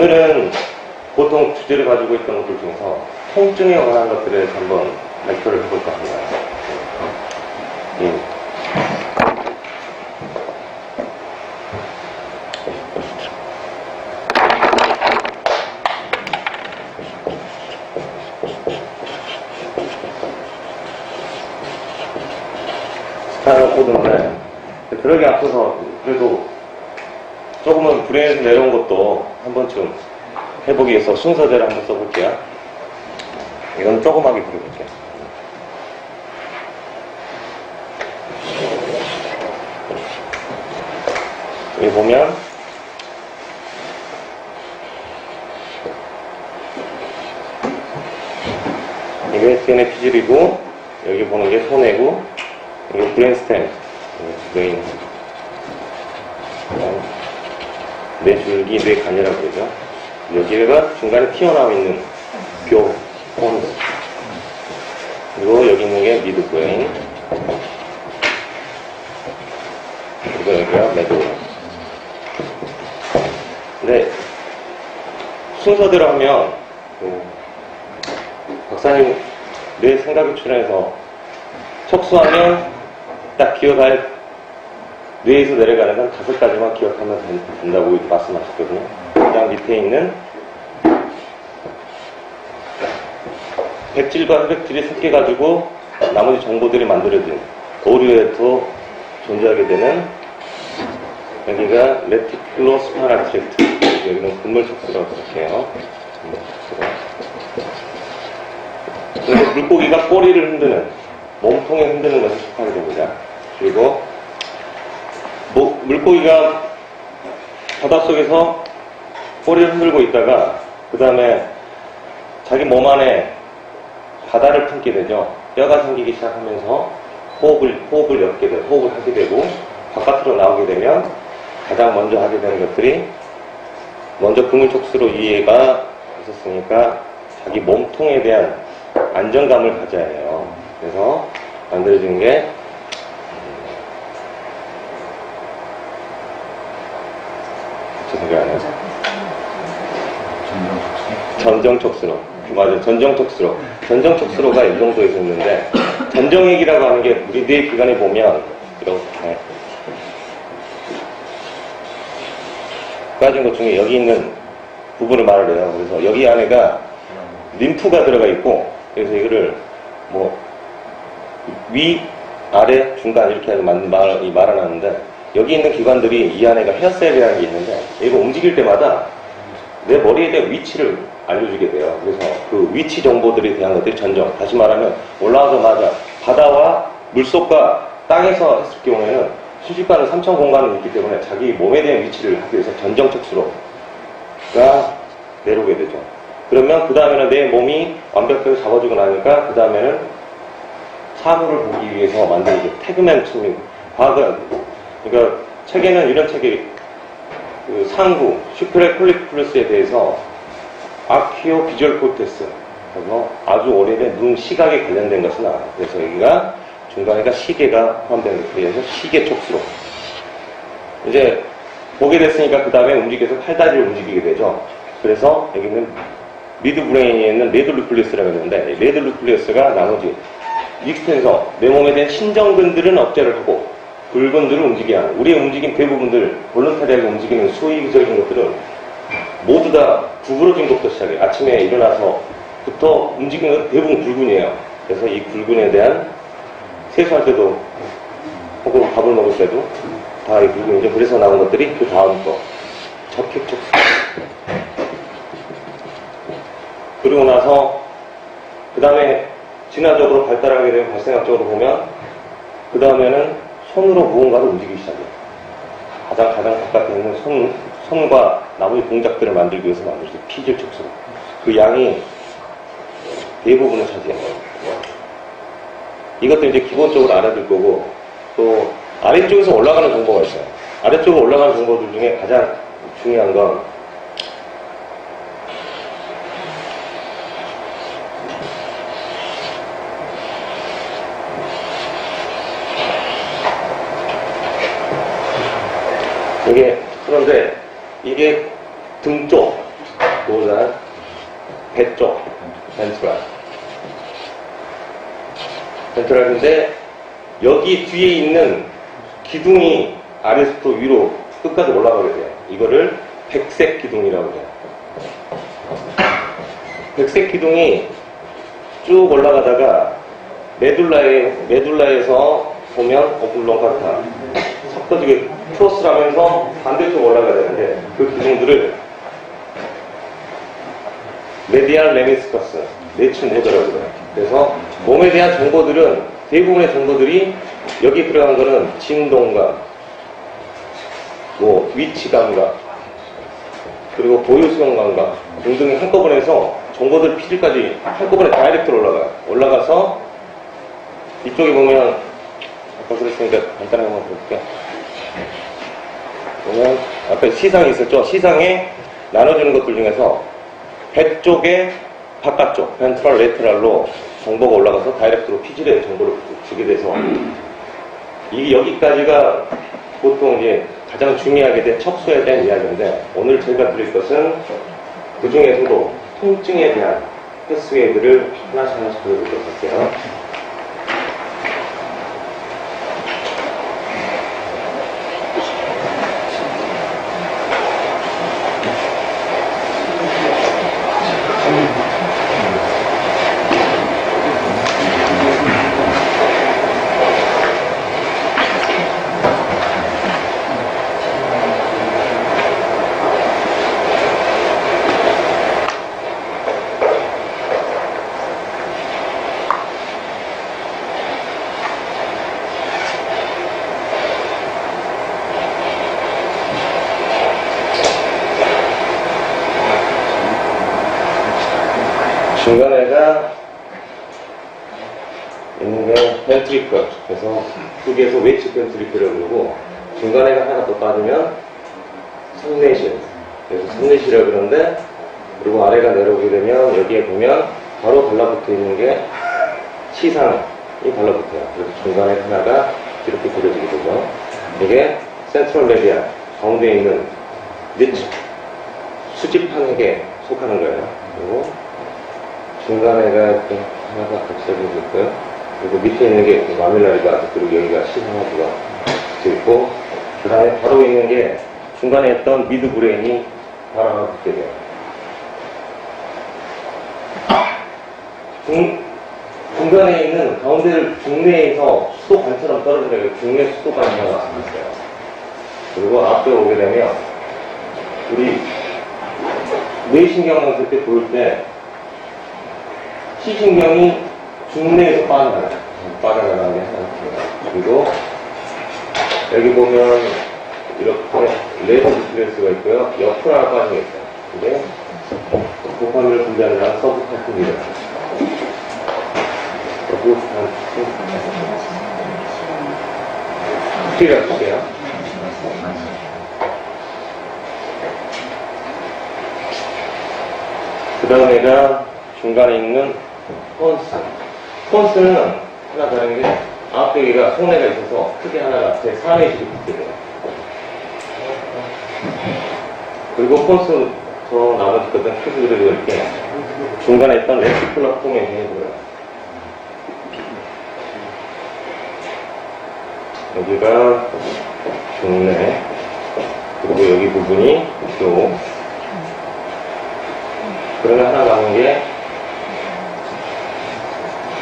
오늘은 보통 주제를 가지고 있던 것들 중에서 통증에 관한 것들에 대해서 한번 렉처를 해볼까 합니다. 스타일을 꽂는데 그러기 앞서서 그래도 조금은 브레인에서 내려온 것도 한 번쯤 해보기 위해서 순서대로 한번 써볼게요. 이건 조그맣게 그려볼게요. 여기 보면 이게 스텐의 피질이고, 여기 보는 게 손해고, 이게 브레인스템, 브레인, 뇌줄기, 뇌간이라고 그러죠. 여기가 중간에 튀어나와 있는 교, 폰, 그리고 여기 있는 게 미드브레인, 그리고 여기가 매도라. 근데 순서대로 하면 박사님 뇌 생각이 출현해서 척수하면 딱 기억할, 뇌에서 내려가는 건 5가지만 기억하면 된다고 말씀하셨거든요. 그 다음 밑에 있는 백질과 혈백질이 섞여가지고 나머지 정보들이 만들어진 오류에도 존재하게 되는, 여기가 레티큘로 스파이널 트랙트, 여기는 근물척수라고 그렇게요. 그래서 물고기가 꼬리를 흔드는, 몸통에 흔드는 것에 속하게 됩니다. 그리고 물고기가 바닷속에서 꼬리를 흔들고 있다가 그 다음에 자기 몸 안에 바다를 품게 되죠. 뼈가 생기기 시작하면서 호흡을 하게 되고 바깥으로 나오게 되면 가장 먼저 하게 되는 것들이, 먼저 근물척수로 이해가 있었으니까 자기 몸통에 대한 안정감을 가져야 해요. 그래서 만들어진 게 전정척수로. 맞아요. 전정척수로. 전정척수로가 이 정도에서 있는데, 전정액이라고 하는 게 우리 뇌 기관에 보면 이렇게 빠진 것 중에 여기 있는 부분을 말을 해요. 그래서 여기 안에가 림프가 들어가 있고, 그래서 이거를 뭐 위, 아래, 중간 이렇게 해서 말아놨는데, 여기 있는 기관들이 이 안에가 헤어셀이라는 게 있는데, 얘가 움직일 때마다 내 머리에 대한 위치를 알려주게 돼요. 그래서 그 위치 정보들에 대한 것들이 전정. 다시 말하면 올라와자마자 바다와 물속과 땅에서 했을 경우에는 순식간에 3천 공간이 있기 때문에 자기 몸에 대한 위치를 하기 위해서 전정척수로가 내려오게 되죠. 그러면 그 다음에는 내 몸이 완벽하게 잡아주고 나니까 그 다음에는 사물을 보기 위해서 만든 게 태그맨 측면. 과학은, 그러니까 책에는 이런 책이 그 상부, 슈프레콜리플러스에 대해서 아퀴오 비주얼 코텍스, 그래서 아주 오래된 눈 시각에 관련된 것은 알아요. 그래서 여기가 중간에가 시계가 포함된 것에 의해서 시계촉수로. 이제 보게 됐으니까 그 다음에 움직여서 팔다리를 움직이게 되죠. 그래서 여기는 미드브레인에 있는 레드누클리우스라고 했는데, 레드누클리우스가 나머지 익스텐서, 내 몸에 대한 신정근들은 억제를 하고 붉은들을 움직여야 하는, 우리의 움직임 대부분들, 볼런타리하게 움직이는 수의적인 것들은 모두 다 구부러진 것부터 시작해요. 아침에 일어나서부터 움직이는 건 대부분 굴근이에요. 그래서 이 굴근에 대한, 세수할 때도 혹은 밥을 먹을 때도 다 이 굴근이죠. 그래서 나온 것들이 그 다음 거 적혈촉수. 그리고 나서 그 다음에 진화적으로 발달하게 되면, 발생학적으로 보면 그 다음에는 손으로 무언가를 움직이기 시작해요. 가장 바깥에 있는 손과 나머지 동작들을 만들기 위해서 만들어진 피질촉수. 그 양이 대부분을 차지해요. 이것도 이제 기본적으로 알아둘 거고, 또 아래쪽에서 올라가는 정보가 있어요. 아래쪽으로 올라가는 정보들 중에 가장 중요한 건 그런데 이게 등 쪽, 그거는 배 쪽, 벤트럴. 벤트럴인데 여기 뒤에 있는 기둥이 아래서부터 위로 끝까지 올라가게 돼요. 이거를 백색 기둥이라고 해요. 백색 기둥이 쭉 올라가다가 메둘라에서 보면 오블롱카타 섞어지게 크로스를 하면서 반대쪽 올라가야 되는데 그 기둥들을 메디알 레미스커스 내추 모드라고 해요. 그래서 몸에 대한 정보들은 대부분의 정보들이 여기 들어간 거는 진동감, 뭐 위치 감각, 그리고 보유 수용 감각 등등이 한꺼번에 해서 정보들 피질까지 한꺼번에 다이렉트로 올라가서 이쪽에 보면 아까 그랬으니까 간단하게 한번 볼게요. 보면 앞에 시상이 있었죠. 시상에 나눠주는 것들 중에서 배 쪽에 바깥쪽 벤트럴 레트럴로 정보가 올라가서 다이렉트로 피질에 정보를 주게 돼서 이게 여기까지가 보통 이제 가장 중요하게 된 척수에 대한 이야기인데 오늘 저희가 드릴 것은 그 중에서도 통증에 대한 패스웨이들을 하나씩 보여드리도록 할게요. 중간에가 있는 게 벤트리클, 그래서 여기에서 웨이츠 벤트리클이라고 그러고 중간에가 하나 더 빠지면 삼내실, 그래서 삼내실이라고 그러는데 그리고 아래가 내려오게 되면 여기에 보면 바로 달라붙어 있는 게 시상이 달라붙어요. 그래서 중간에 하나가 이렇게 그려지게 되죠. 이게 센트럴 메디아 가운데 있는 니치 수집판에게 속하는 거예요. 그리고 중간에가 이렇게 하나가 같이 잡혀있고요. 그리고 밑에 있는 게 마밀라리가, 그리고 여기가 시상하드가 있고, 그 다음에 바로 있는 게 중간에 있던 미드브레인이 바로 하나 붙게 돼요. 중간에 있는 가운데 중내에서 수도관처럼 떨어지는 중내 수도관이 하나 있어요. 그리고 앞에 오게 되면 우리 뇌신경을 그때 보일 때 시신경이 중내에서 빠져나가는 게 하나. 그리고 여기 보면 이렇게 레드 스트레스가 있고요. 옆으로 하나 빠지게 있어요. 근데 도파민을 분비하는 서브카틴이래요. 크리를 해줄게요. 그 다음에가 중간에 있는 폰스는 하나 다른 게 앞배기가 손해가 있어서 크게 하나가 제 3회식이 붙게 돼요. 그리고 폰스 저 나머지 것들은 크게 그려져 이렇게 중간에 있던 레티큘러 포메이션이 보여요. 여기가 중내, 그리고 여기 부분이 요. 그러면 하나 남은 게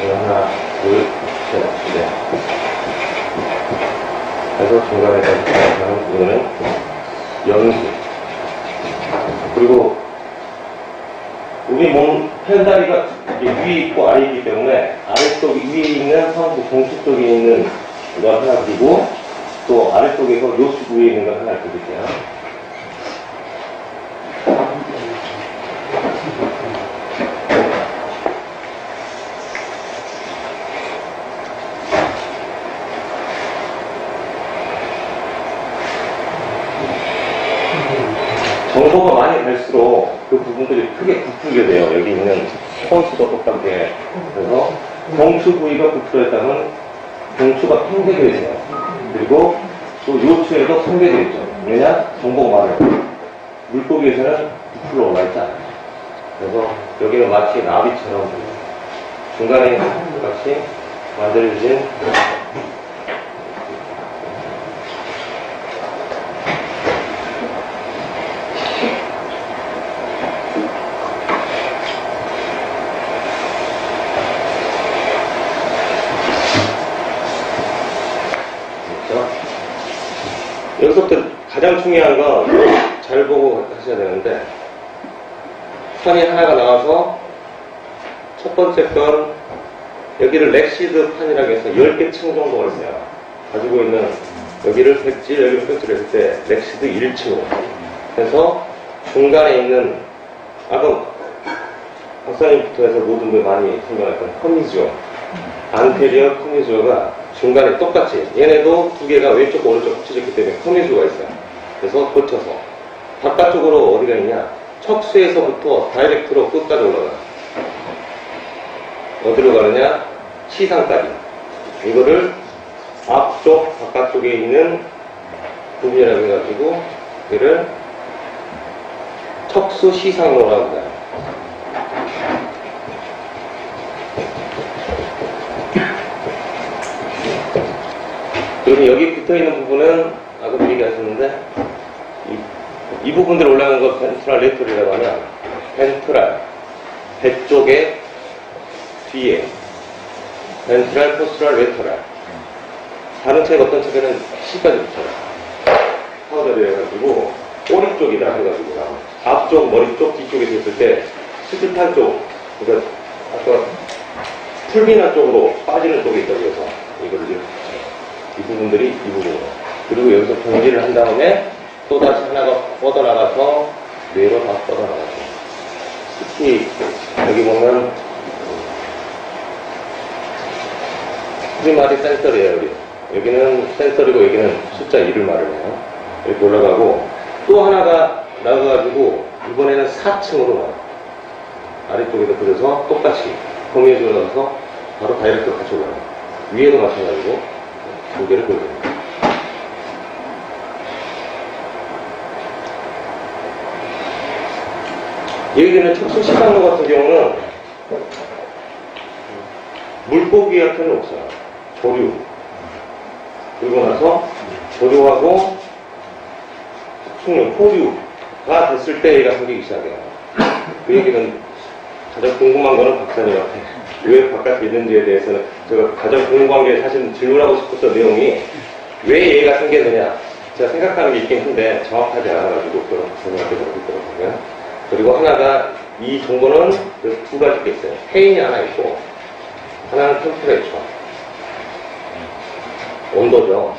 하나, 둘, 셋, 넷. 그래서 중간에까지 하는 이거는 연수. 그리고 우리 몸 펜다리가 위에 있고 아래에 있기 때문에 아래쪽 위에 있는 상부 공수 쪽에 있는 걸 하나 그리고 또 아래쪽에서 요수 부위에 있는 걸 하나 그릴게요. 정보가 많이 갈수록 그 부분들이 크게 부풀게 돼요. 여기 있는 폰스도 똑같게. 그래서 경추 부위가 부풀어있다면 경추가 팽개져 있어요. 그리고 또 요추에도 팽개져 있죠. 왜냐? 정보가 많아요. 물고기에서는 부풀어 올라있지 않아요. 그래서 여기는 마치 나비처럼 중간에 같이 만들어진 여기서부터 가장 중요한 건 잘 보고 하셔야 되는데, 판이 하나가 나와서 첫 번째 건 여기를 렉시드 판이라고 해서 10개 층 정도가 있어요. 가지고 있는 여기를 백질, 여기를 백질 했을 때 렉시드 1층으로 그래서 중간에 있는 아까 박사님부터 해서 모든 분들 많이 생각했던 커미지오, 안테리어 커미지오가 중간에 똑같이 얘네도 두 개가 왼쪽 오른쪽 붙여졌기 때문에 커미지오가 있어요. 그래서 거쳐서 바깥쪽으로 어디가 있냐, 척수에서부터 다이렉트로 끝까지 올라가요. 어디로 가느냐, 시상까지. 이거를 앞쪽 바깥쪽에 있는 부분이라고 해가지고 이거를 척수 시상로라고 해요. 그리고 여기 붙어있는 부분은 아까 얘기하셨는데 이 부분들 올라가는 거 벤트랄 레터리라고 하면 벤트랄, 배 쪽에 뒤에 벤트랄, 포스트랄, 레터랄. 다른 책 어떤 책에는 C까지 붙여요. 파우더를 해가지고 꼬리 쪽이다 해가지고 앞쪽, 머리 쪽, 뒤쪽에서 있을 때 수질판 쪽, 그러니까 아까 풀비나 쪽으로 빠지는 쪽에 있다고 해서 이거를 이렇게 붙여요. 이 부분들이 이 부분으로. 그리고 여기서 동지를 한 다음에 또 다시 하나가 뻗어나가서 뇌로 다 뻗어나가죠. 특히 여기 보면 이 말이 센서리예요. 여기는 센서리고 여기는 숫자 1을 말을 해요. 이렇게 올라가고 또 하나가 나가가지고 이번에는 4층으로 나와요. 아래쪽에도 그려서 똑같이 거미에 올라가서 바로 다이렉트 같이 올라가요. 위에도 마찬가지고 두 개를 보여줍니다. 여기는 척수 시상로 같은 경우는 물고기 같은 건 없어요. 조류. 그리고 나서 조류하고 숙류, 포류가 됐을 때 얘가 생기기 시작해요. 그 얘기는 가장 궁금한 거는 박사님한테 왜 바깥에 있는지에 대해서는 제가 가장 궁금한 게 사실 질문하고 싶었던 내용이 왜 얘가 생겼느냐. 제가 생각하는 게 있긴 한데 정확하지 않아가지고 그런 박사님한테 물어보더라고요. 그리고 하나가 이 정보는 두 가지가 있어요. 페인이 하나 있고 하나는 템퍼레이처, 온도죠.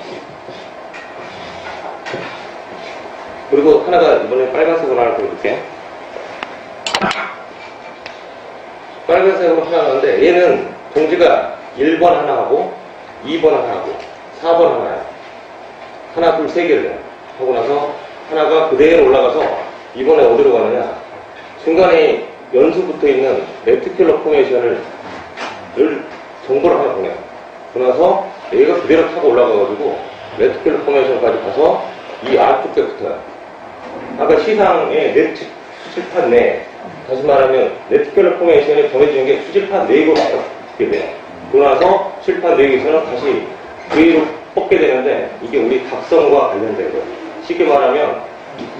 그리고 하나가 이번에 빨간색으로 하나 보여줄게. 빨간색으로 하나 나왔는데 얘는 동지가 1번 하나 하고 2번 하나 하고 4번 하나야. 하나, 둘, 세 개를 해요. 하고 나서 하나가 그대로 올라가서 이번에 어디로 가느냐, 중간에 연수 붙어 있는 레티큘러 포메이션을 정보를 하나 보내요. 그러나서 얘가 그대로 타고 올라가가지고 레티큘러 포메이션까지 가서 이 아래쪽에 붙어요. 아까 시상의 수질판 내, 다시 말하면 레티큘러 포메이션이 정해지는 게 수질판 내부로 붙게 돼요. 그러나서 수질판 내부에서는 다시 위로 뽑게 되는데 이게 우리 각성과 관련된 거예요. 쉽게 말하면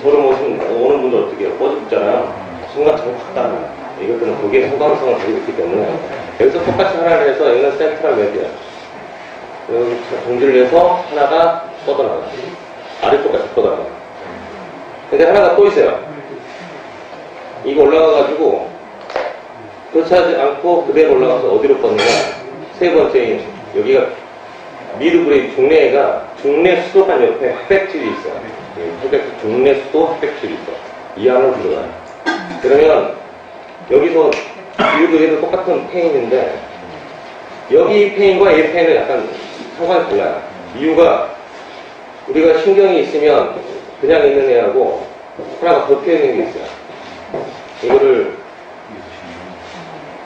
저런 모습 오는 분들 어떻게 해요? 뻗어 붙잖아요. 순간적으로 확 따라요. 이것들은 거기에 소강성을 가지고 있기 때문에 여기서 똑같이 하나를 해서 여기는 센트럴 메디아, 여기 동지를 해서 하나가 뻗어나가요. 아래쪽까지 뻗어나가요. 근데 하나가 또 있어요. 이거 올라가가지고 그렇지 않고 그대로 올라가서 어디로 뻗느냐, 세 번째인 여기가 미드브레이 중내 수도관 옆에 흑백질이 있어요. 중내 수도 흑백질이 있어. 이 안으로 들어가요. 그러면 여기서 얘도 똑같은 페인인데 여기 페인과 이 페인은 약간 상관이 달라요. 이유가 우리가 신경이 있으면 그냥 있는 애하고 하나가 덮여 있는 게 있어요. 이거를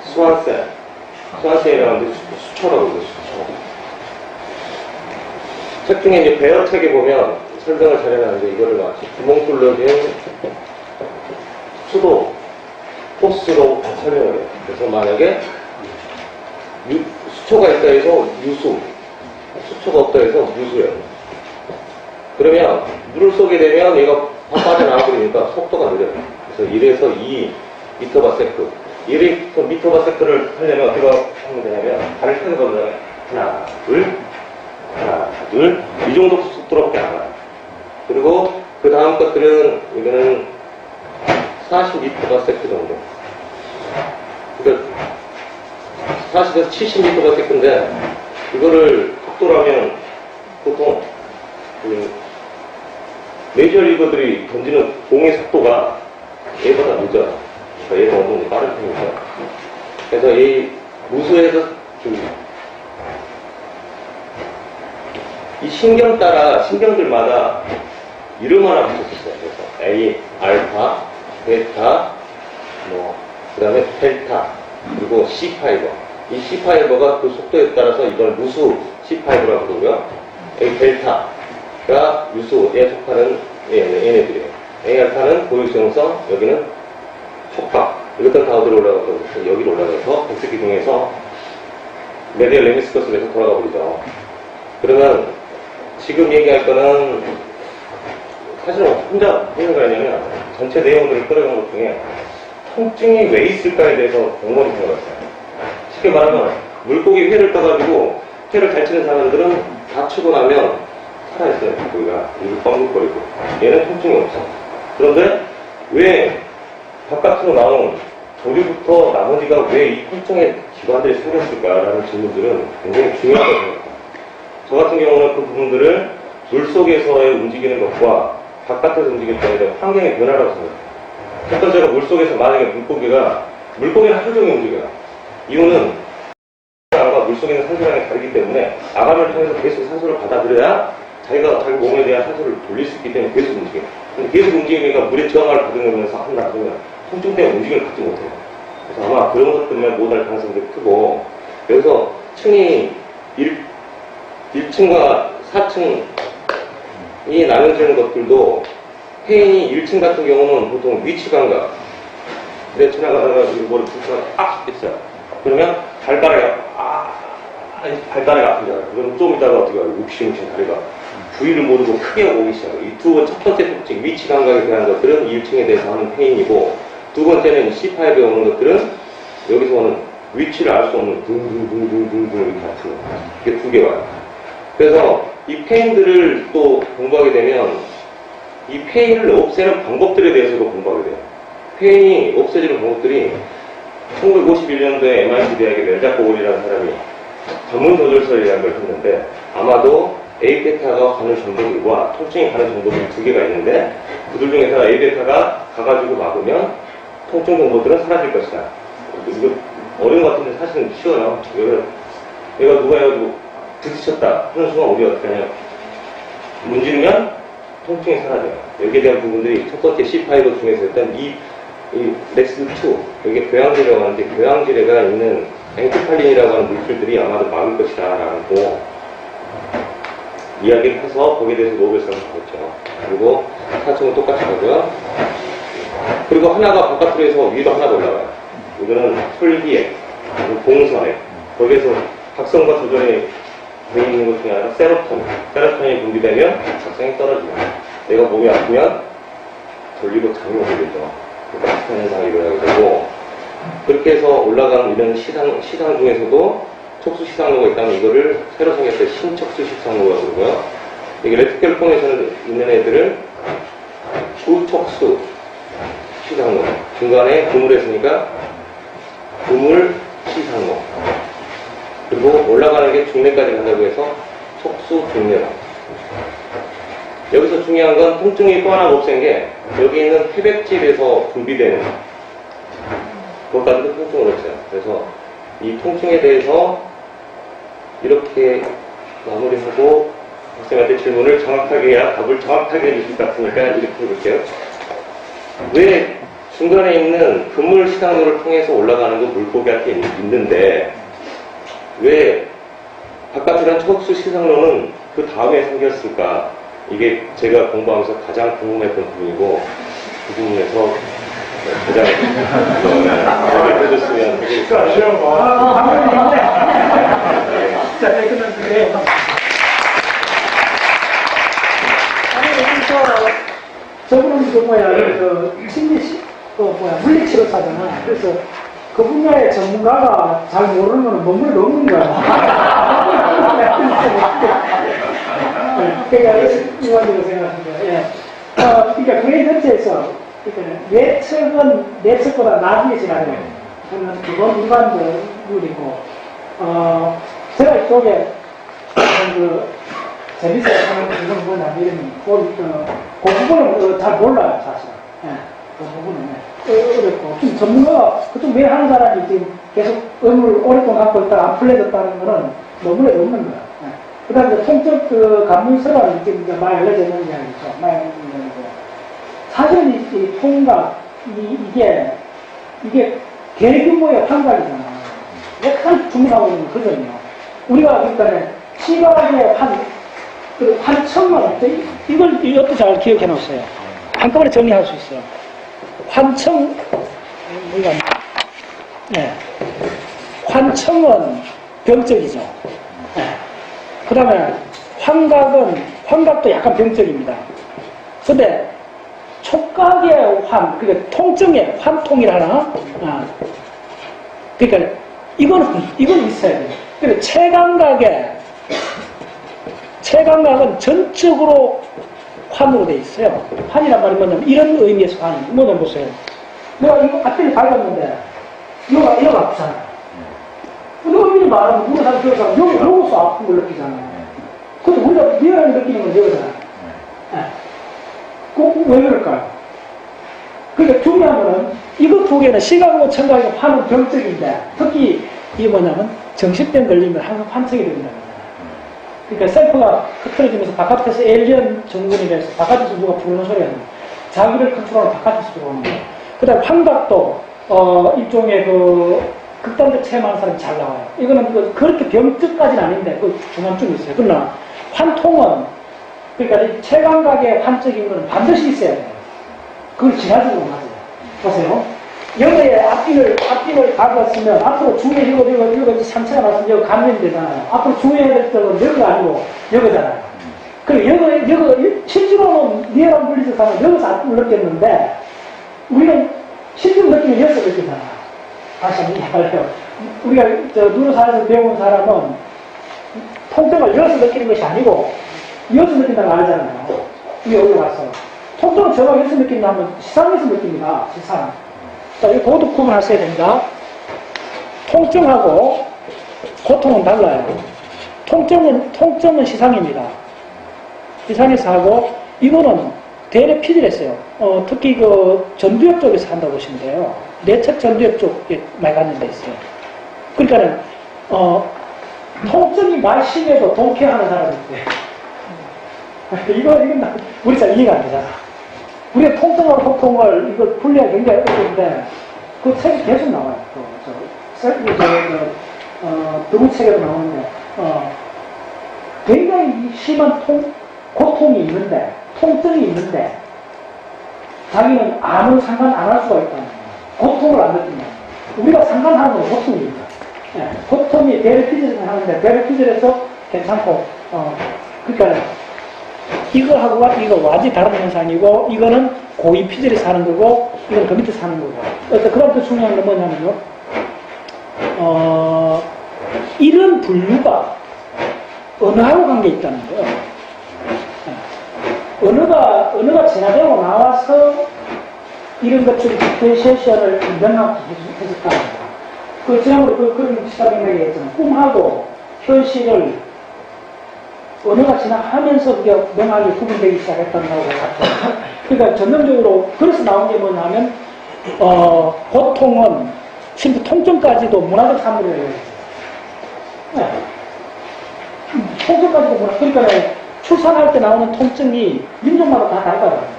수환셀이라고 하는데 수초라고 그러죠. 책 중에 이제 배열 책에 보면 설명을 잘 해놨는데 이거를 마치 구멍 뚫려진 수도 포스로 설명을 해요. 그래서 만약에 수초가 있다 해서 유수, 수초가 없다 해서 무수예요. 그러면 물을 쏘게 되면 얘가 빠져나가버리니까 속도가 느려요. 그래서 1에서 2 미터바세크. 1 미터바세크를 하려면 어떻게 하면 되냐면 발을 펴는 거거든요. 하나, 둘. 이 정도 속도로밖에 안 가요. 그리고 그 다음 것들은 이거는 40미터바세크 정도. 그러니까 40에서 70미터바세크인데 이거를 속도라면 보통 메이저리거들이 던지는 공의 속도가 얘보다 늦어요. 그러니까 얘가 어느 정도 빠른 편이죠. 그래서 이 무수에서 이 신경 따라 신경들마다 이름 하나 붙였어요. 그래서 A, 알파, 베타, 그 다음에 델타, 그리고 C5. 이 C5가 그 속도에 따라서 이걸 무수 C5라고 부르고요. A 델타가 유수에 속하는 얘네들이에요. A 알파는 고유성성, 여기는 촉각. 이것들은 다 어디로 올라가서 여기로 올라가서 백색기둥에서 메디얼 레미스커스에서 돌아가 버리죠. 그러면 지금 얘기할 거는 사실은 혼자 하는 거 아니냐면 전체 내용들을 끌어간 것 중에 통증이 왜 있을까에 대해서 곰곰이 생각했어요. 쉽게 말하면 물고기 회를 떠가지고 회를 잘 치는 사람들은 다치고 나면 살아있어요. 물고기가 입을 뻥긋거리고 얘는 통증이 없어. 그런데 왜 바깥으로 나온 조류부터 나머지가 왜 이 통증의 기관들이 생겼을까라는 질문들은 굉장히 중요하다고 생각합니다. 저 같은 경우는 그 부분들을 물속에서의 움직이는 것과 바깥에서 움직일 때 환경의 변화라고 생각해요. 첫 번째로 물속에서 만약에 물고기는 하루 종일 움직여요. 이유는 아가 물속에 있는 산소량이 다르기 때문에 아가를 통해서 계속 산소를 받아들여야 자기가 자기 몸에 대한 산소를 돌릴 수 있기 때문에 계속 움직여요. 근데 계속 움직이니까 물의 저항을 받으면서 한다 그러면 통증 때문에 움직임을 갖지 못해요. 그래서 아마 그런 것 때문에 못할 가능성이 크고, 여기서 층이 1층과 4층이 나눠지는 것들도 페인이 1층 같은 경우는 보통 위치 감각. 근데 지나가다가 머리 툭툭 있어요. 그러면 발가락이 아프잖아요. 그럼 좀 이따가 어떻게 해요? 욱신욱신 다리가 부위를 모르고 크게 오기 시작해요. 이 첫 번째 통증, 위치 감각에 대한 것들은 1층에 대해서 하는 페인이고, 두 번째는 C5에 오는 것들은 여기서 오는 위치를 알 수 없는 둥둥둥둥둥둥 이렇게 아프는 거예요. 이게 두 개가 와요. 그래서 이 페인들을 또 공부하게 되면 이 페인을 없애는 방법들에 대해서도 공부하게 돼요. 페인이 없어지는 방법들이 1951년도에 MIT 대학의 멜자코올이라는 사람이 전문 조절설이라는 걸 했는데, 아마도 A베타가 가는 정도들과 통증이 가는 정도들이 두 개가 있는데, 그들 중에서 A베타가 가가지고 막으면 통증 정도들은 사라질 것이다. 이거 어려운 것 같은데 사실은 쉬워요. 얘가 누가 해가지고 부딪혔다 하는 순간 우리가 어떻게 하냐, 문지르면 통증이 사라져요. 여기에 대한 부분들이 첫 번째 C5 중에서 일단 이 렉스2, 여기 교양지레라고 하는데, 교양지레가 있는 앵크팔린이라고 하는 물질들이 아마도 막을 것이다 라고 이야기를 해서 거기에 대해서 노벨상을 받았죠. 그리고 4층은 똑같이 가고요. 그리고 하나가 바깥으로 해서 위로 하나가 올라가요. 이거는 설기액, 봉선액. 거기에서 각성과 조절이 되어 있는 것 중에 하나가 세로토닌이 분비되면 각성이 떨어집니다. 내가 몸이 아프면 졸리고 잠이 오게 되죠. 비슷한 현상이 일어나게 되고, 그렇게 해서 올라간 이런 시상 중에서도 촉수 시상로가 있다면 이거를 새로 생겼을 때 신척수 시상로라고 그러고요. 이게 레트켈폰에서는 있는 애들을 우척수 시상로, 중간에 그물에 있으니까 그물 시상로, 그리고 올라가는 게 중뇌까지 간다고 해서 촉수 중뇌로. 여기서 중요한 건 통증이 또 하나 없앤 게, 여기 있는 태백질에서 분비되는 그것까지도 통증을 없어요. 그래서 이 통증에 대해서 이렇게 마무리하고 학생한테 질문을 정확하게 해야 답을 정확하게 해줄 것 같으니까 이렇게 해볼게요. 왜 중간에 있는 그물 시상로를 통해서 올라가는 건 물고기한테 있는데, 왜 바깥이란 촉수 시상로는 그 다음에 생겼을까? 이게 제가 공부하면서 가장 궁금했던 부분이고, 그 부분에서 가장 해줬으면 되겠습니다. 자, 네, 끝났는데. 아니, 저분은 그 뭐야, 물리치료사잖아. 그래서 그 분야의 전문가가 잘 모르는 거는 뭔가 넘는 거야. 그러니까 이완이라고 생각합니다. 예. 그러니까 그의 전체에서 그러니까 내측보다 나중에 지나요. 저는 그건 일반적이고 제가 이쪽에 그 재밌어요 하는 그건 뭐냐면 그 부분은 잘 몰라요 사실. 예. 그 부분은 어렵고 좀 전문가가 그쪽 왜 하는 사람이 지금 계속 의무를 오랫동안 갖고 있다가 안 풀려졌다는 거는 너무나 없는 거야. 예. 그 다음에 통적 그 간문서라는 지금 이제 많이 알려져 있는 이야기죠. 많이 알려져 있는 이야기고. 사실은 이 통각, 이게 대규모의 환각이잖아. 가장 중요하고 있는 거거든요. 우리가 그러니까 시각의 환청은, 이것도 잘 기억해 놓으세요. 한꺼번에 정리할 수 있어요. 환청, 네. 환청은 병적이죠. 네. 그 다음에 환각도 약간 병적입니다. 근데 촉각의 그러니까 통증의 환통이라나, 그러니까 이건 있어야 돼요. 그러니까 체감각은 전적으로 환으로 돼 있어요. 환이란 말이 뭐냐면 이런 의미에서 환이 뭐냐면 보세요. 내가 이거 앞에 밟았는데 이거가 아프잖아. 근데 의미를 말하면 누가 사람 들어서 여기서 아픈 걸 느끼잖아요. 근데 우리가 미안하게 느끼는 건 이거잖아요. 왜 그럴까요? 그러니까 중요한 거는 이거 두 개는 시각하고 청각하고 환은 병적인데 특히 이게 뭐냐면 정신병 걸리면 항상 환청이 된다는 거잖아요. 그러니까 셀프가 흐트러지면서 바깥에서 에일리언 정군이라서 바깥에서 누가 부르는 소리가 나요. 자기를 컨트롤하는 바깥에서 들어오는 거예요. 그 다음에 환각도 일종의 그 극단적 체험하는 사람이 잘 나와요. 이거는 그렇게 병적까지는 아닌데 그 중간쯤 있어요. 그러나 환통은 그러니까 체감각의 환적인 거는 반드시 있어야 돼요. 그걸 지나치고 하세요. 보세요. 여기에 앞뒤를 가져왔으면 앞으로 중에 이거 상처가 났으면 여기 감염이 되잖아요. 앞으로 중요해야 될 때는 여기가 아니고 여기잖아요. 그리고 여기 실제로는 리얼한 물리적 상황은 여기서 안 느꼈는데 우리는 실제로 느끼면 여기서 느끼잖아. 다시 한번 이야기할게요. 우리가 누르사에서 배운 사람은 통증을 여기서 느끼는 것이 아니고 여기서 느낀다고 알잖아요. 위에 올라가서. 통증은 제가 여기서 느낀다 하면 시상에서 느낍니다. 시상. 자, 이 도둑 구분하셔야 됩니다. 통증하고 고통은 달라요. 통증은 시상입니다. 시상에서 하고, 이거는 대뇌 피질했어요. 특히 그 전두엽 쪽에서 한다고 보시면 돼요. 내측 전두엽 쪽에 많이 갖는 데 있어요. 그러니까는, 통증이 많이 심해도 동쾌하는 사람이 있대요. 이건 우리 잘 이해가 안 되잖아. 우리가 통증하고 고통을 이거 분리하기 굉장히 어려운데 그 책이 계속 나와요. 드문 책에도 나오는데 굉장히 심한 고통이 있는데 통증이 있는데 자기는 아무 상관 안 할 수가 있다는 거예요. 고통을 안 느낀다. 우리가 상관하는 건 고통입니다. 네, 고통이 대뇌피질에서 하는데 대뇌피질에서 괜찮고 그러니까 이거하고가 이거 완전히 다른 현상이고 이거는 고위 피질에서 하는 거고 이건 그 밑에서 하는 거고. 그럼 또 중요한 건 뭐냐면요. 이런 분류가 언어하고 관계 있다는 거예요. 언어가 진화되고 나와서 이런 것들이 디퍼런시에이션을 명확히 해줬다는 거예요. 그 지난번에 그런 시사병맥에 했잖아요. 꿈하고 현실을 언어가 진화하면서 그게 명확히 구분되기 시작했다는 거하고 같아요. 그러니까 전형적으로 그래서 나온 게 뭐냐면 고통은 심지어 통증까지도 문화적 사물이라고 해요. 네. 통증까지도 그러니까 출산할 때 나오는 통증이 민족마다 다 다르다고 합니다.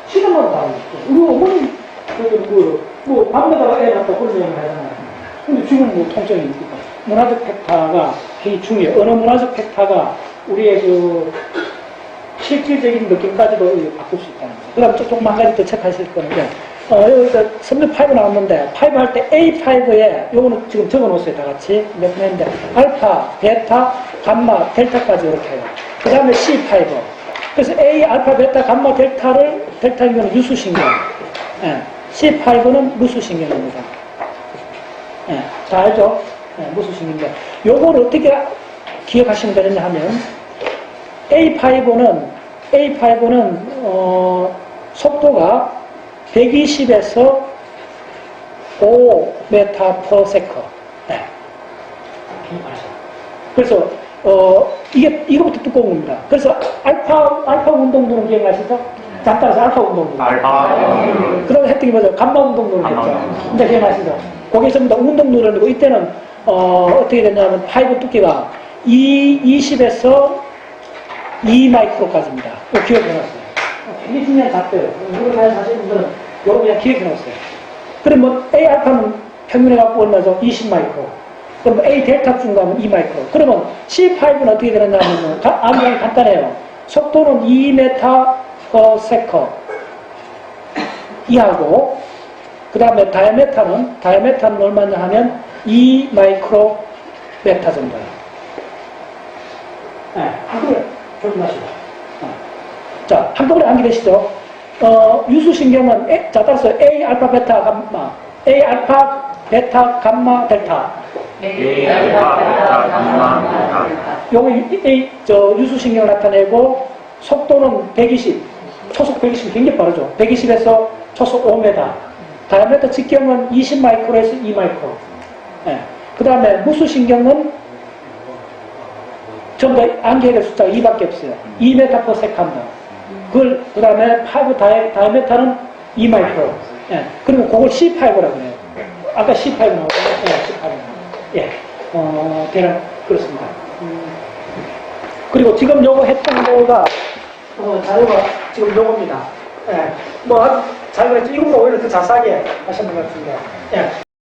시간마다 다르고 우리 어머니 뭐 밤에다가 애 낳았다 그런 얘기를 하잖아요. 근데 지금 뭐 통증이 있니까 문화적 팩타가 굉장히 중요해요. 언어 문화적 팩타가 우리의 그 실질적인 느낌까지도 바꿀 수 있다는 거예요. 그 다음 조금 한 가지 더 체크하실 건데 여기서 섬유 파이브 나왔는데, 파이브 할 때 A5에, 요거는 지금 적어 놓았어요, 다 같이. 몇 번 했는데, 알파, 베타, 감마, 델타까지 이렇게 해요. 그 다음에 C5. 그래서 A, 알파, 베타, 감마, 델타는 유수신경. 예. C5는 무수신경입니다. 예. 다 알죠? 예, 무수신경인데. 요걸 어떻게 기억하시면 되느냐 하면, A5는, 속도가 120에서 5m/s. 네. 그래서, 이거부터 두꺼운 겁니다. 그래서, 알파 운동도는 기억나시죠? 자, 따라서 알파 운동도. 그럼 했던 게 뭐죠? 감마 운동도를 했죠. 이제 기억나시죠? 거기에 전부 다 운동도를, 이때는, 어떻게 됐냐면, 파이브 두께가 20에서 2마이크로까지입니다. 이거 기억해놨어요. 굉장히 중요한 작도예요. 이걸 잘 사시는 분들은 이거 그냥 기억해놨어요. 그러면 A 알파는 평균에 갖고 얼마죠? 20마이크로. 그럼 A 델타 중간은 2마이크로. 그러면 C5는 어떻게 되느냐면, 암이 간단해요. 속도는 2m/s 이하고, 그 다음에 다이아메타는 얼마냐 하면 2마이크로 메타 정도예요. 네, 한꺼번에 조심하시고. 자, 한꺼번에 암기 되시죠? 유수신경은, 자, 따라서 A, 알파, 베타, 감마. A, 알파, 베타, 감마, 델타. 요거 유수신경을 나타내고, 속도는 120, 초속 120 굉장히 빠르죠. 120에서 초속 5m. 다이아메타 직경은 20마이크로에서 2마이크로. 예. 그 다음에 무수신경은 전부 다 암기해야 될 숫자가 2밖에 없어요. 2m/s 한다. 그 다음에 파이브 다이아메타는 2마이크로. 예. 그리고 그걸 C5라고 해요. 아까 C5 나왔잖아요. 예, C5. 예. 대략 그렇습니다. 그리고 지금 요거 했던 거가, 자료가 지금 요겁니다. 예. 뭐, 자료가 이거보다 오히려 더 자세하게 하셨는 것 같은데. 예.